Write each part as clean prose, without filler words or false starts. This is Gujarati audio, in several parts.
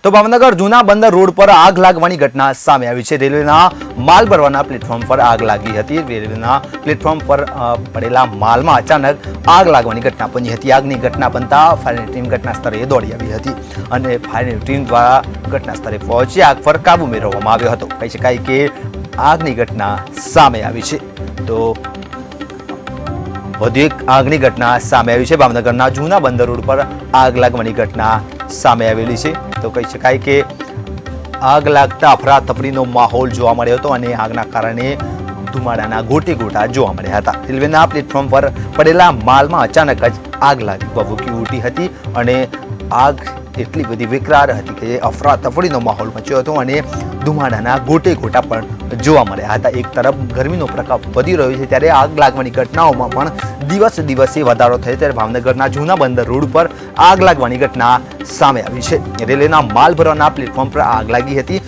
તો ભાવનગર જૂના બંદર રોડ પર આગ લાગવાની ઘટના સામે આવી છે। રેલવેના માલ ભરવાના પ્લેટફોર્મ પર આગ લાગી હતી। રેલવેના પ્લેટફોર્મ પર પડેલા માલમાં અચાનક આગ લાગવાની ઘટના બની હતી। આગની ઘટના બનતા ફાયરની ટીમ ઘટના સ્થળે દોડી આવી હતી અને ફાયરની ટીમ દ્વારા ઘટના સ્થળે પહોંચી આગ પર કાબુ મેળવવામાં આવ્યો હતો। કહી શકાય કે આગની ઘટના સામે આવી છે। તો વધુ એક આગની ઘટના સામે આવી છે। ભાવનગરના જૂના બંદર રોડ પર આગ લાગવાની ઘટના સામે આવેલી છે। તો કહી શકાય કે આગ લાગતા અફરાતફરીનો માહોલ જોવા મળ્યો હતો અને આગના કારણે ધુમાડાના ગોટે ગોટા જોવા મળ્યા હતા। રેલવેના પ્લેટફોર્મ પર પડેલા માલમાં અચાનક જ આગ લાગી ભભૂકી ઉઠી હતી અને આગ એટલી બધી વિકરાળ હતી કે અફરાતફરીનો માહોલ મચ્યો હતો અને ધુમાડાના ગોટે ગોટા પણ જોવા મળ્યા હતા। એક તરફ ગરમીનો પ્રકોપ વધી રહ્યો છે ત્યારે આગ લાગવાની ઘટનાઓમાં પણ દિવસે દિવસે વધારો થયો ત્યારે ભાવનગરના જૂના બંદર રોડ પર આગ લાગવાની ઘટના સામે આવી છે। રેલવેના માલ ભરવાના પ્લેટફોર્મ પર આગ લાગી હતી।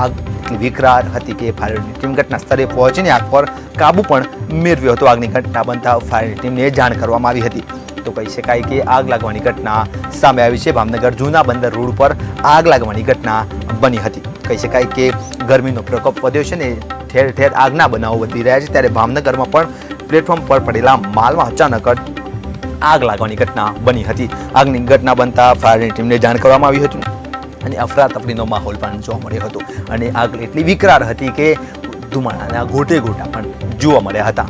આગ એટલી વિકરાળ હતી કે ફાયરની ટીમ ઘટના સ્થળે પહોંચીને આગ પર કાબુ પણ મેળવ્યો હતો। આગની ઘટના બનતા ફાયરની ટીમને જાણ કરવામાં આવી હતી। તો કહી શકાય કે આગ લાગવાની ઘટના સામે આવી છે। ભાવનગર જૂના બંદર રોડ પર આગ લાગવાની ઘટના બની હતી। કહી શકાય કે ગરમીનો પ્રકોપ વધ્યો છે ને ઠેર ઠેર આગના બનાવો વધી રહ્યા છે ત્યારે ભાવનગરમાં પણ પ્લેટફોર્મ પર પડેલા માલમાં અચાનક જ આગ લાગવાની ઘટના બની હતી। આગની ઘટના બનતા ફાયરની ટીમને જાણ કરવામાં આવી હતી અને અફરાતફરીનો માહોલ પણ જોવા મળ્યો હતો અને આગ એટલી વિકરાળ હતી કે ધુમાડાના ગોટે ગોટા પણ જોવા મળ્યા હતા।